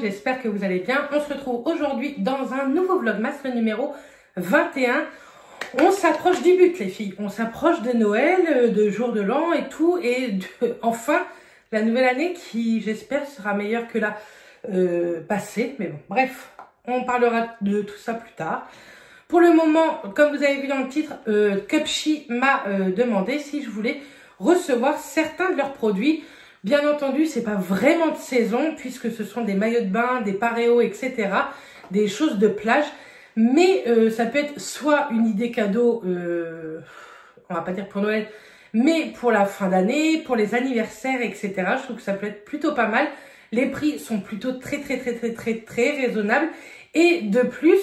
j'espère que vous allez bien. On se retrouve aujourd'hui dans un nouveau vlogmas, le numéro 21. On s'approche du but les filles, on s'approche de Noël, de jour de l'an et tout, et enfin la nouvelle année qui j'espère sera meilleure que la passée. Mais bon, bref, on parlera de tout ça plus tard. Pour le moment, comme vous avez vu dans le titre, Cupshe m'a demandé si je voulais recevoir certains de leurs produits. Bien entendu, c'est pas vraiment de saison puisque ce sont des maillots de bain, des paréos, etc. Des choses de plage. Mais ça peut être soit une idée cadeau, on va pas dire pour Noël, mais pour la fin d'année, pour les anniversaires, etc. Je trouve que ça peut être plutôt pas mal. Les prix sont plutôt très raisonnables. Et de plus,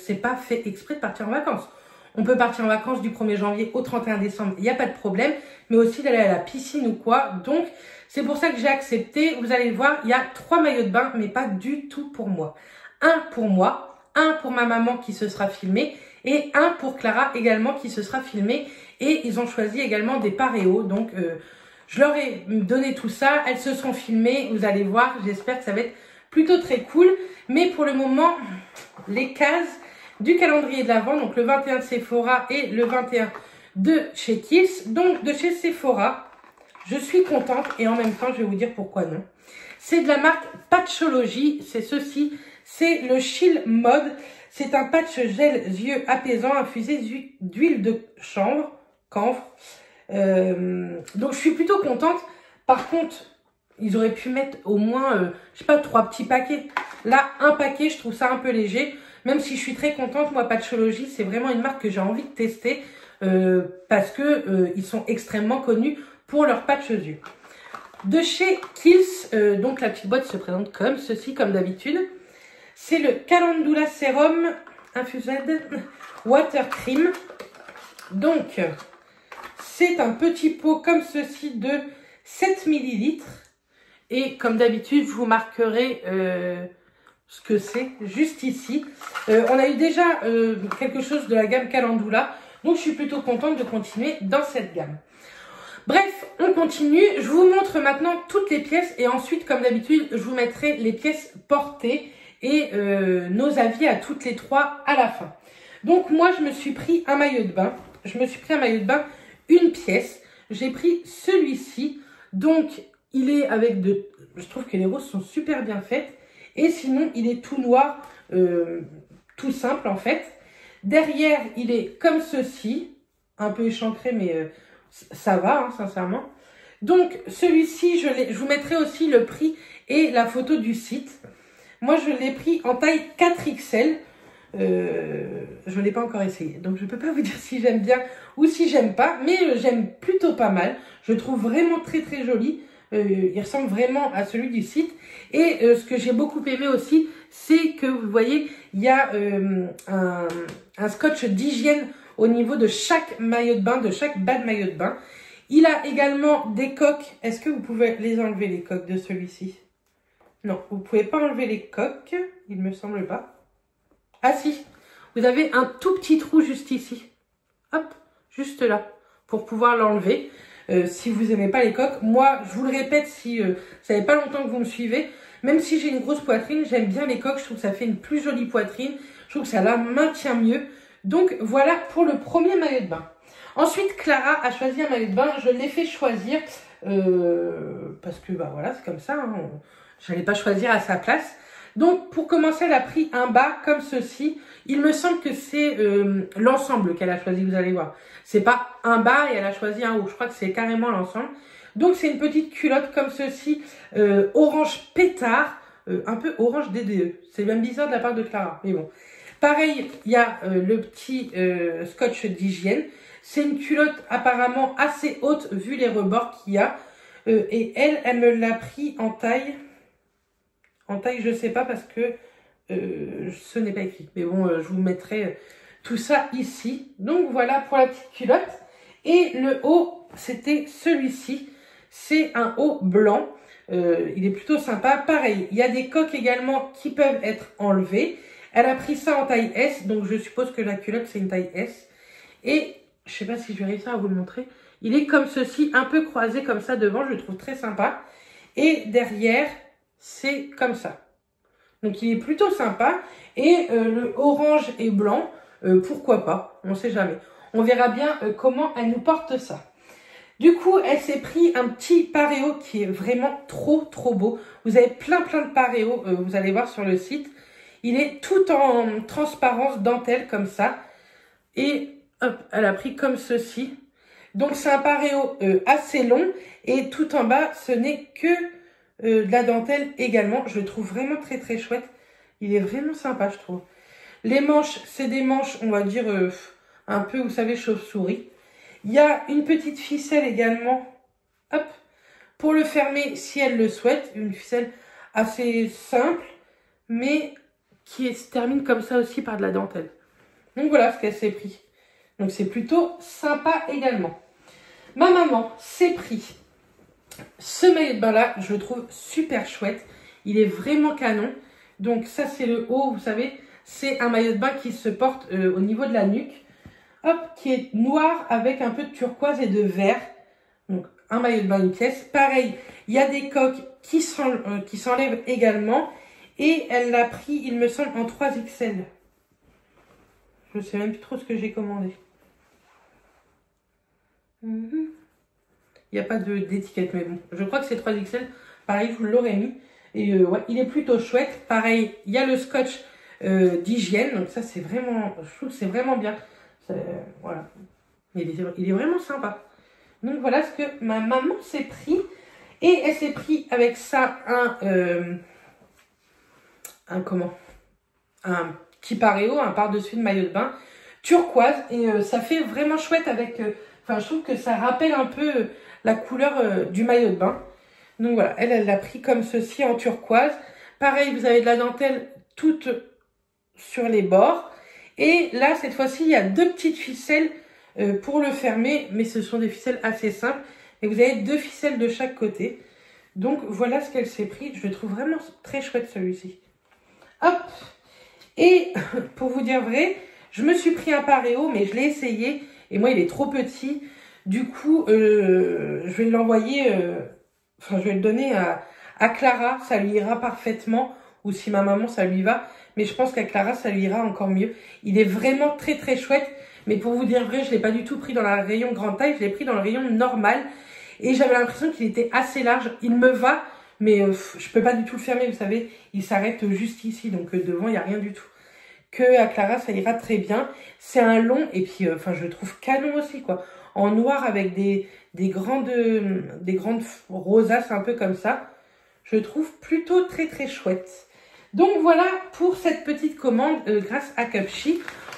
c'est pas fait exprès de partir en vacances. On peut partir en vacances du 1er janvier au 31 décembre, il n'y a pas de problème, mais aussi d'aller à la piscine ou quoi. Donc, c'est pour ça que j'ai accepté. Vous allez le voir, il y a 3 maillots de bain, mais pas du tout pour moi. Un pour moi, un pour ma maman qui se sera filmé, et un pour Clara également qui se sera filmé. Et ils ont choisi également des paréos. Donc, je leur ai donné tout ça. Elles se sont filmées. Vous allez voir, j'espère que ça va être plutôt très cool. Mais pour le moment, les cases du calendrier de l'Avent, donc le 21 de Sephora et le 21 de chez Kiehl's. Donc, de chez Sephora, je suis contente et en même temps, je vais vous dire pourquoi non. C'est de la marque Patchology. C'est ceci. C'est le Chill Mode. C'est un patch gel yeux apaisant infusé d'huile de camphre. Donc, je suis plutôt contente. Par contre, ils auraient pu mettre au moins, je sais pas, 3 petits paquets. Là, un paquet, je trouve ça un peu léger. Même si je suis très contente, moi, Patchology, c'est vraiment une marque que j'ai envie de tester. Parce que ils sont extrêmement connus pour leurs patchs yeux. De chez Kiehl's, donc la petite boîte se présente comme ceci, comme d'habitude. C'est le Calendula Serum Infused Water Cream. Donc, c'est un petit pot comme ceci de 7 ml. Et comme d'habitude, je vous marquerai ce que c'est juste ici. On a eu déjà quelque chose de la gamme Calendula. Donc, je suis plutôt contente de continuer dans cette gamme. Bref, on continue. Je vous montre maintenant toutes les pièces. Et ensuite, comme d'habitude, je vous mettrai les pièces portées et nos avis à toutes les 3 à la fin. Donc, moi, je me suis pris un maillot de bain. Une pièce. J'ai pris celui-ci. Donc, il est avec de... Je trouve que les roses sont super bien faites. Et sinon, il est tout noir, tout simple en fait. Derrière, il est comme ceci. Un peu échancré, mais ça va, hein, sincèrement. Donc, celui-ci, je vous mettrai aussi le prix et la photo du site. Moi, je l'ai pris en taille 4XL. Je ne l'ai pas encore essayé. Donc, je ne peux pas vous dire si j'aime bien ou si j'aime pas. Mais j'aime plutôt pas mal. Je le trouve vraiment très joli. Il ressemble vraiment à celui du site. Et ce que j'ai beaucoup aimé aussi, c'est que vous voyez, il y a un scotch d'hygiène au niveau de chaque maillot de bain, de chaque bas de maillot de bain. Il a également des coques. Est-ce que vous pouvez les enlever, les coques de celui-ci? Non, vous ne pouvez pas enlever les coques, il me semble pas. Ah si, vous avez un tout petit trou juste ici. Hop, juste là, pour pouvoir l'enlever. Si vous n'aimez pas les coques, moi, je vous le répète, si ça fait pas longtemps que vous me suivez, même si j'ai une grosse poitrine, j'aime bien les coques, je trouve que ça fait une plus jolie poitrine, je trouve que ça la maintient mieux. Donc, voilà pour le premier maillot de bain. Ensuite, Clara a choisi un maillot de bain, je l'ai fait choisir, parce que, bah voilà, c'est comme ça, hein, je n'allais pas choisir à sa place. Donc, pour commencer, elle a pris un bas comme ceci. Il me semble que c'est l'ensemble qu'elle a choisi, vous allez voir. C'est pas un bas et elle a choisi un haut. Je crois que c'est carrément l'ensemble. Donc, c'est une petite culotte comme ceci, orange pétard, un peu orange DDE. C'est même bizarre de la part de Clara, mais bon. Pareil, il y a le petit scotch d'hygiène. C'est une culotte apparemment assez haute vu les rebords qu'il y a. Et elle me l'a pris en taille... En taille, je ne sais pas parce que ce n'est pas écrit. Mais bon, je vous mettrai tout ça ici. Donc voilà pour la petite culotte. Et le haut, c'était celui-ci. C'est un haut blanc. Il est plutôt sympa. Pareil, il y a des coques également qui peuvent être enlevées. Elle a pris ça en taille S. Donc je suppose que la culotte, c'est une taille S. Et je ne sais pas si je vais réussir à vous le montrer. Il est comme ceci, un peu croisé comme ça devant. Je le trouve très sympa. Et derrière... c'est comme ça. Donc il est plutôt sympa. Et le orange et blanc, pourquoi pas, on sait jamais. On verra bien comment elle nous porte ça. Du coup, elle s'est pris un petit pareo qui est vraiment trop beau. Vous avez plein de pareos, vous allez voir sur le site. Il est tout en transparence dentelle comme ça. Et hop, elle a pris comme ceci. Donc c'est un pareo assez long. Et tout en bas, ce n'est que de la dentelle également. Je le trouve vraiment très chouette. Il est vraiment sympa, je trouve. Les manches, c'est des manches, on va dire, un peu, vous savez, chauve-souris. Il y a une petite ficelle également, hop, pour le fermer si elle le souhaite. Une ficelle assez simple, mais qui se termine comme ça aussi par de la dentelle. Donc voilà ce qu'elle s'est pris. Donc c'est plutôt sympa également. Ma maman s'est pris ce maillot de bain là, je le trouve super chouette. Il est vraiment canon. Donc ça c'est le haut, vous savez, c'est un maillot de bain qui se porte au niveau de la nuque. Hop, qui est noir avec un peu de turquoise et de vert. Donc, un maillot de bain, une pièce. Pareil, il y a des coques qui s'enlèvent également. Et elle l'a pris, il me semble, en 3XL. Je ne sais même plus trop ce que j'ai commandé. Il n'y a pas d'étiquette, mais bon. Je crois que c'est 3XL. Pareil, je vous l'aurais mis. Et ouais, il est plutôt chouette. Pareil, il y a le scotch d'hygiène. Donc ça, c'est vraiment, je trouve que c'est vraiment bien. Voilà, il est vraiment sympa. Donc voilà ce que ma maman s'est pris. Et elle s'est pris avec ça un petit pareo, un par-dessus de maillot de bain turquoise. Et ça fait vraiment chouette avec, enfin je trouve que ça rappelle un peu la couleur du maillot de bain. Donc voilà, elle l'a pris comme ceci en turquoise. Pareil, vous avez de la dentelle toute sur les bords. Et là, cette fois-ci, il y a deux petites ficelles pour le fermer, mais ce sont des ficelles assez simples. Et vous avez deux ficelles de chaque côté. Donc, voilà ce qu'elle s'est pris. Je le trouve vraiment très chouette, celui-ci. Hop! Et, pour vous dire vrai, je me suis pris un pareo, mais je l'ai essayé. Et moi, il est trop petit. Du coup, je vais l'envoyer... Enfin, je vais le donner à Clara. Ça lui ira parfaitement. Ou si ma maman, ça lui va. Mais je pense qu'à Clara, ça lui ira encore mieux. Il est vraiment très chouette. Mais pour vous dire vrai, je ne l'ai pas du tout pris dans la rayon grande taille. Je l'ai pris dans le rayon normal. Et j'avais l'impression qu'il était assez large. Il me va, mais je peux pas du tout le fermer, vous savez. Il s'arrête juste ici. Donc devant, il n'y a rien du tout. Que à Clara, ça ira très bien. C'est un long. Et puis, enfin, je le trouve canon aussi, quoi. En noir avec des grandes rosaces un peu comme ça. Je le trouve plutôt très chouette. Donc voilà pour cette petite commande grâce à Cupshe.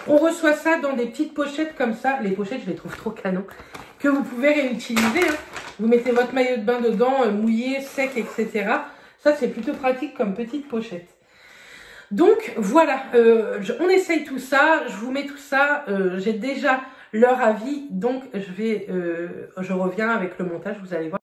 On reçoit ça dans des petites pochettes comme ça. Les pochettes, je les trouve trop canon. Que vous pouvez réutiliser. Hein. Vous mettez votre maillot de bain dedans, mouillé, sec, etc. Ça, c'est plutôt pratique comme petite pochette. Donc voilà, on essaye tout ça. Je vous mets tout ça. J'ai déjà leur avis. Donc je reviens avec le montage. Vous allez voir.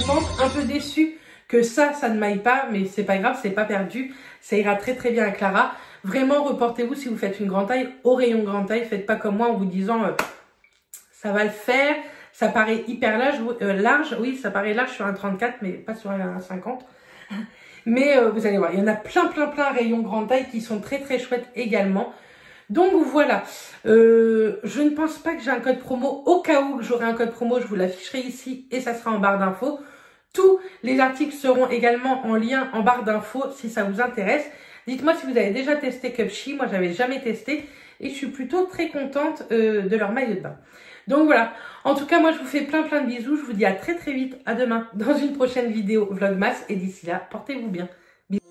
contente, un peu déçue que ça ne m'aille pas, mais c'est pas grave, c'est pas perdu. Ça ira très très bien à Clara. Vraiment, reportez-vous si vous faites une grande taille au rayon grande taille. Faites pas comme moi en vous disant ça va le faire. Ça paraît hyper large. Oui, ça paraît large sur un 34, mais pas sur un 50. Mais vous allez voir, il y en a plein rayons grande taille qui sont très très chouettes également. Donc voilà, je ne pense pas que j'ai un code promo. Au cas où j'aurai un code promo, je vous l'afficherai ici et ça sera en barre d'infos. Tous les articles seront également en lien en barre d'infos si ça vous intéresse. Dites-moi si vous avez déjà testé Cupshe. Moi, j'avais jamais testé et je suis plutôt très contente de leur maillot de bain. Donc voilà, en tout cas, moi, je vous fais plein de bisous. Je vous dis à très vite, à demain dans une prochaine vidéo Vlogmas. Et d'ici là, portez-vous bien. Bisous.